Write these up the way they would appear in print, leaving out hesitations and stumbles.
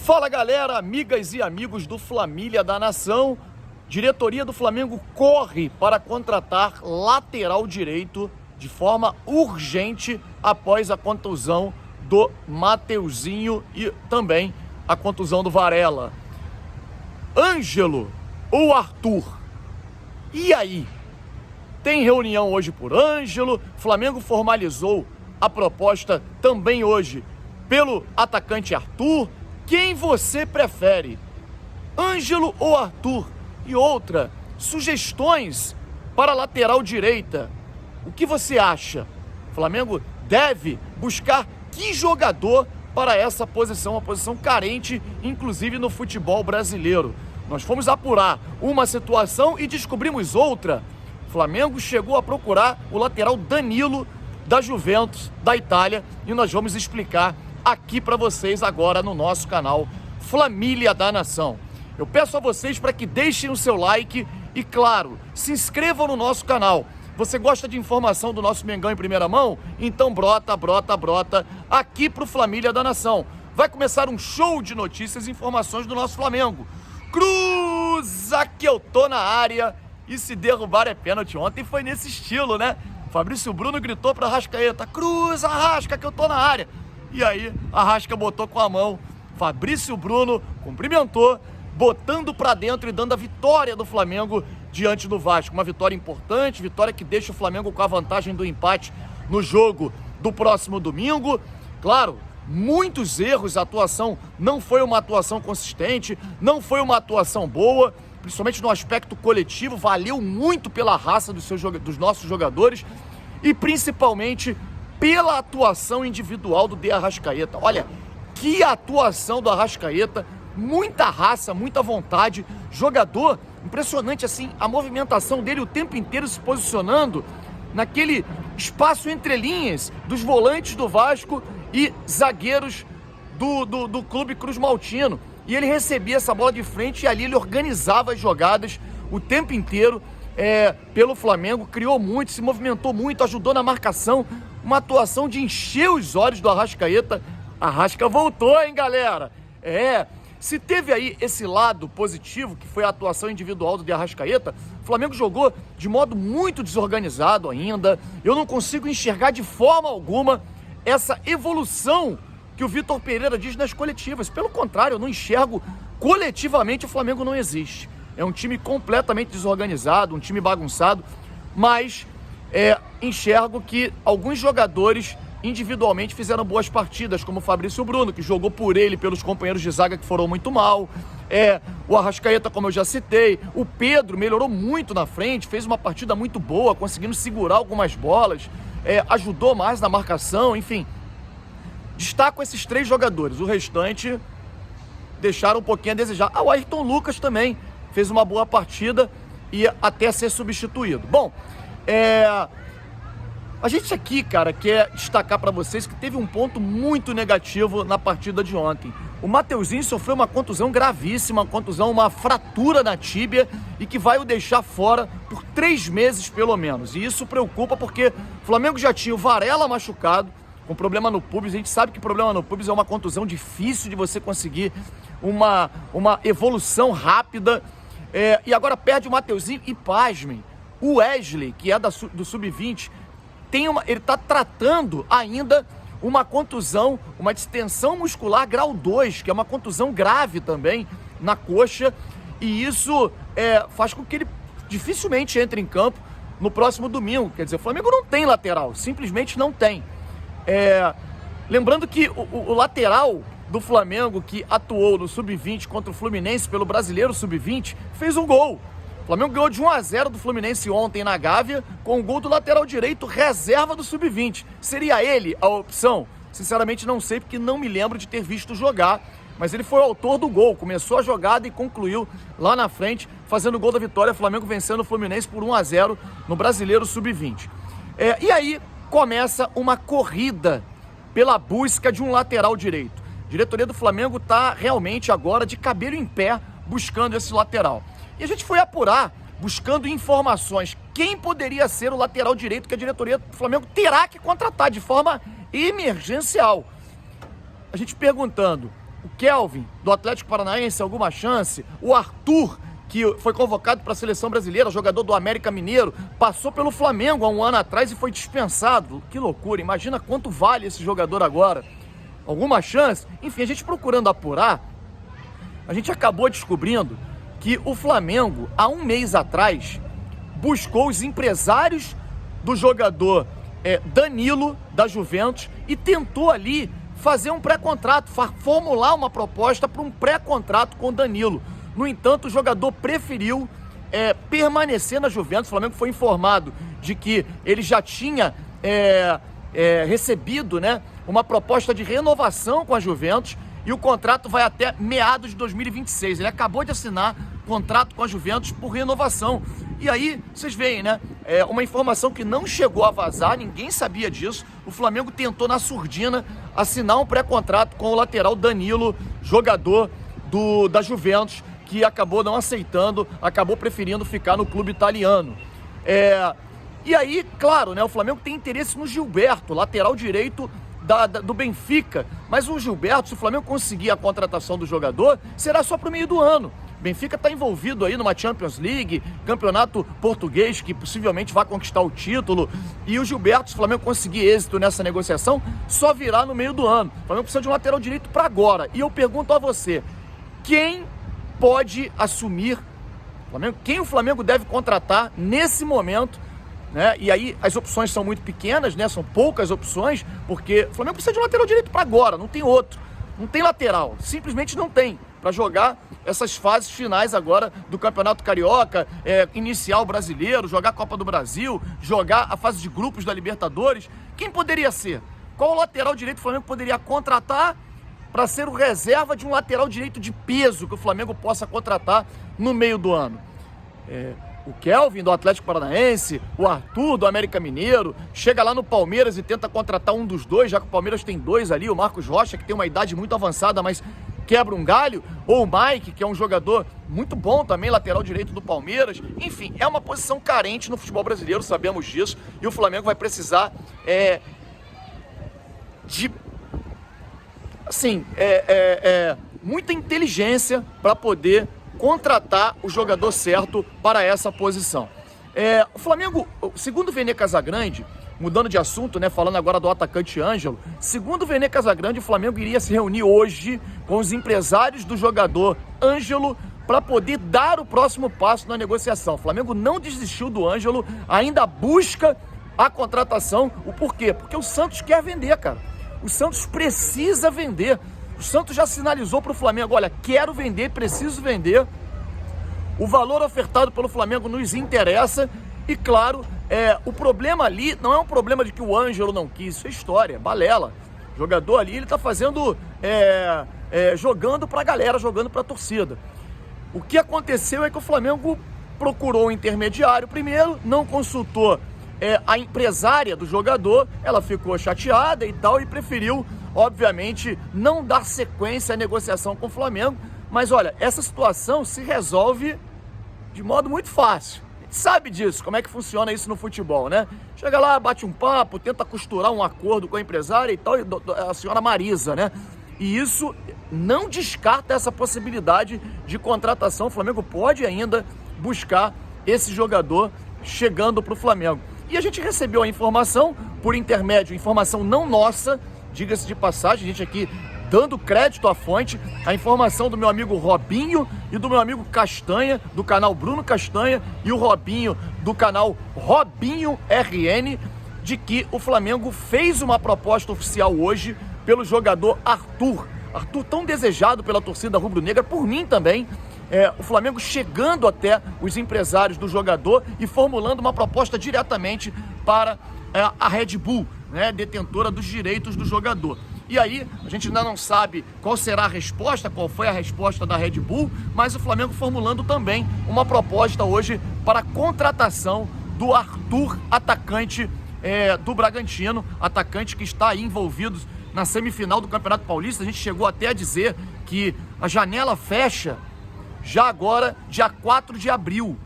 Fala galera, amigas e amigos do Flamília da Nação. Diretoria do Flamengo corre para contratar lateral direito de forma urgente após a contusão do Mateuzinho e também a contusão do Varela. Ângelo ou Arthur? E aí? Tem reunião hoje por Ângelo, Flamengo formalizou a proposta também hoje pelo atacante Arthur. Quem você prefere? Ângelo ou Arthur? E outra, sugestões para a lateral direita. O que você acha? O Flamengo deve buscar que jogador para essa posição, uma posição carente, inclusive no futebol brasileiro. Nós fomos apurar uma situação e descobrimos outra. O Flamengo chegou a procurar o lateral Danilo da Juventus, da Itália, e nós vamos explicar aqui para vocês agora no nosso canal Flamília da Nação. Eu peço a vocês para que deixem o seu like e, claro, se inscrevam no nosso canal. Você gosta de informação do nosso Mengão em primeira mão? Então brota aqui pro Flamília da Nação. Vai começar um show de notícias e informações do nosso Flamengo. Cruza que eu tô na área e se derrubar é pênalti. Ontem foi nesse estilo, né? Fabrício Bruno gritou para Arrascaeta: cruza, Arrasca, que eu tô na área. E aí, Arrasca botou com a mão. Fabrício Bruno cumprimentou, botando para dentro e dando a vitória do Flamengo diante do Vasco. Uma vitória importante, vitória que deixa o Flamengo com a vantagem do empate no jogo do próximo domingo. Claro, muitos erros, a atuação não foi uma atuação consistente, não foi uma atuação boa, principalmente no aspecto coletivo, valeu muito pela raça dos nossos jogadores e principalmente pela atuação individual do De Arrascaeta. Olha, que atuação do Arrascaeta, muita raça, muita vontade, jogador impressionante assim, a movimentação dele o tempo inteiro se posicionando naquele espaço entre linhas dos volantes do Vasco e zagueiros do Clube Cruz Maltino. E ele recebia essa bola de frente e ali ele organizava as jogadas o tempo inteiro pelo Flamengo, criou muito, se movimentou muito, ajudou na marcação, uma atuação de encher os olhos do Arrascaeta. Arrasca voltou, hein, galera? Se teve aí esse lado positivo, que foi a atuação individual do De Arrascaeta, o Flamengo jogou de modo muito desorganizado ainda. Eu não consigo enxergar de forma alguma essa evolução que o Vitor Pereira diz nas coletivas. Pelo contrário, eu não enxergo coletivamente. O Flamengo não existe. É um time completamente desorganizado, um time bagunçado, mas enxergo que alguns jogadores individualmente fizeram boas partidas, como o Fabrício Bruno, que jogou por ele, pelos companheiros de zaga que foram muito mal. O Arrascaeta, como eu já citei. O Pedro melhorou muito na frente, fez uma partida muito boa, conseguindo segurar algumas bolas, ajudou mais na marcação, enfim. Destaco esses três jogadores, o restante deixaram um pouquinho a desejar. O Ayrton Lucas também fez uma boa partida e até ser substituído. Bom, a gente aqui, cara, quer destacar para vocês que teve um ponto muito negativo na partida de ontem. O Mateuzinho sofreu uma contusão gravíssima, uma fratura na tíbia e que vai o deixar fora por 3 meses pelo menos. E isso preocupa porque o Flamengo já tinha o Varela machucado, com problema no pubis. A gente sabe que problema no pubis é uma contusão difícil de você conseguir uma evolução rápida. E agora perde o Mateuzinho e, pasmem, o Wesley, que é do Sub-20, ele está tratando ainda uma contusão, uma distensão muscular grau 2, que é uma contusão grave também na coxa, e isso faz com que ele dificilmente entre em campo no próximo domingo. Quer dizer, o Flamengo não tem lateral, simplesmente não tem. Lembrando que o lateral do Flamengo que atuou no Sub-20 contra o Fluminense pelo Brasileiro Sub-20 fez um gol. O Flamengo ganhou de 1-0 do Fluminense ontem na Gávea, com o gol do lateral direito, reserva do Sub-20. Seria ele a opção? Sinceramente não sei, porque não me lembro de ter visto jogar, mas ele foi o autor do gol, começou a jogada e concluiu lá na frente, fazendo o gol da vitória, o Flamengo vencendo o Fluminense por 1-0 no Brasileiro Sub-20. E aí começa uma corrida pela busca de um lateral direito. A diretoria do Flamengo está realmente agora de cabelo em pé buscando esse lateral. E a gente foi apurar, buscando informações, quem poderia ser o lateral direito que a diretoria do Flamengo terá que contratar de forma emergencial. A gente perguntando o Kelvin, do Atlético Paranaense, alguma chance? O Arthur, que foi convocado para a seleção brasileira, jogador do América Mineiro, passou pelo Flamengo há um ano atrás e foi dispensado. Que loucura, imagina quanto vale esse jogador agora. Alguma chance? Enfim, a gente procurando apurar, a gente acabou descobrindo que o Flamengo, há um mês atrás, buscou os empresários do jogador Danilo, da Juventus, e tentou ali fazer um pré-contrato, formular uma proposta para um pré-contrato com o Danilo. No entanto, o jogador preferiu permanecer na Juventus. O Flamengo foi informado de que ele já tinha recebido, né, uma proposta de renovação com a Juventus e o contrato vai até meados de 2026. Ele acabou de assinar contrato com a Juventus por renovação. E aí, vocês veem, né? Uma informação que não chegou a vazar, ninguém sabia disso. O Flamengo tentou na surdina assinar um pré-contrato com o lateral Danilo, jogador da Juventus, que acabou não aceitando, acabou preferindo ficar no clube italiano. E aí, claro, né? O Flamengo tem interesse no Gilberto, lateral direito do Benfica. Mas o Gilberto, se o Flamengo conseguir a contratação do jogador, será só para o meio do ano. Benfica está envolvido aí numa Champions League, campeonato português, que possivelmente vai conquistar o título. E o Gilberto, se o Flamengo conseguir êxito nessa negociação, só virá no meio do ano. O Flamengo precisa de um lateral direito para agora. E eu pergunto a você, quem pode assumir, quem o Flamengo deve contratar nesse momento, né? E aí as opções são muito pequenas, né? São poucas opções, porque o Flamengo precisa de um lateral direito para agora, não tem outro. Não tem lateral, simplesmente não tem, para jogar essas fases finais agora do Campeonato Carioca, iniciar o Brasileiro, jogar a Copa do Brasil, jogar a fase de grupos da Libertadores. Quem poderia ser? Qual lateral direito o Flamengo poderia contratar para ser o reserva de um lateral direito de peso que o Flamengo possa contratar no meio do ano? O Kelvin, do Atlético Paranaense, o Arthur, do América Mineiro, chega lá no Palmeiras e tenta contratar um dos dois, já que o Palmeiras tem dois ali, o Marcos Rocha, que tem uma idade muito avançada, mas quebra um galho, ou o Mike, que é um jogador muito bom também, lateral direito do Palmeiras. Enfim, é uma posição carente no futebol brasileiro, sabemos disso, e o Flamengo vai precisar muita inteligência para poder contratar o jogador certo para essa posição. O Flamengo, segundo o Vene Casagrande, mudando de assunto, né, falando agora do atacante Ângelo, segundo o Vene Casagrande, o Flamengo iria se reunir hoje com os empresários do jogador Ângelo para poder dar o próximo passo na negociação. O Flamengo não desistiu do Ângelo, ainda busca a contratação. O porquê? Porque o Santos quer vender, cara. O Santos precisa vender. O Santos já sinalizou para o Flamengo, olha, quero vender, preciso vender. O valor ofertado pelo Flamengo nos interessa. E claro, o problema ali não é um problema de que o Ângelo não quis, isso é história, balela. O jogador ali, ele está fazendo, jogando para a galera, jogando para a torcida. O que aconteceu é que o Flamengo procurou um intermediário primeiro, não consultou a empresária do jogador, ela ficou chateada e tal, e preferiu, obviamente, não dar sequência à negociação com o Flamengo. Mas olha, essa situação se resolve de modo muito fácil. A gente sabe disso, como é que funciona isso no futebol, né? Chega lá, bate um papo, tenta costurar um acordo com a empresária e tal, a senhora Marisa, né? E isso não descarta essa possibilidade de contratação. O Flamengo pode ainda buscar esse jogador chegando para o Flamengo. E a gente recebeu a informação por intermédio, informação não nossa, diga-se de passagem, a gente aqui dando crédito à fonte, a informação do meu amigo Robinho e do meu amigo Castanha, do canal Bruno Castanha, e o Robinho, do canal Robinho RN, de que o Flamengo fez uma proposta oficial hoje pelo jogador Arthur. Arthur, tão desejado pela torcida rubro-negra, por mim também. O Flamengo chegando até os empresários do jogador e formulando uma proposta diretamente para a Red Bull, né, detentora dos direitos do jogador. E aí, a gente ainda não sabe qual será a resposta, qual foi a resposta da Red Bull, mas o Flamengo formulando também uma proposta hoje para a contratação do Arthur, atacante do Bragantino, atacante que está aí envolvido na semifinal do Campeonato Paulista. A gente chegou até a dizer que a janela fecha já agora, dia 4 de abril.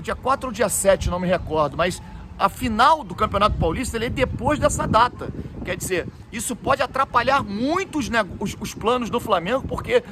Dia 4 ou dia 7, não me recordo, mas a final do Campeonato Paulista ele é depois dessa data. Quer dizer, isso pode atrapalhar muito os planos do Flamengo, porque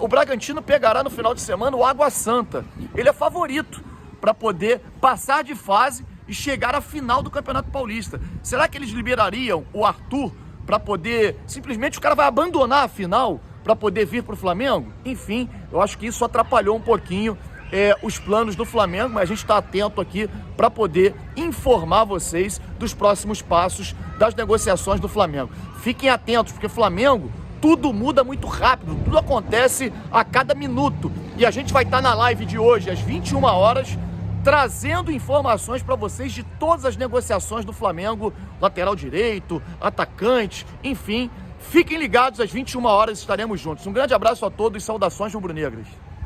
o Bragantino pegará no final de semana o Água Santa. Ele é favorito para poder passar de fase e chegar à final do Campeonato Paulista. Será que eles liberariam o Arthur para poder... Simplesmente o cara vai abandonar a final para poder vir para o Flamengo? Enfim, eu acho que isso atrapalhou um pouquinho os planos do Flamengo, mas a gente está atento aqui para poder informar vocês dos próximos passos das negociações do Flamengo. Fiquem atentos, porque Flamengo, tudo muda muito rápido, tudo acontece a cada minuto. E a gente vai estar na live de hoje, às 21 horas, trazendo informações para vocês de todas as negociações do Flamengo, lateral direito, atacante, enfim. Fiquem ligados, às 21 horas estaremos juntos. Um grande abraço a todos e saudações rubro-negras.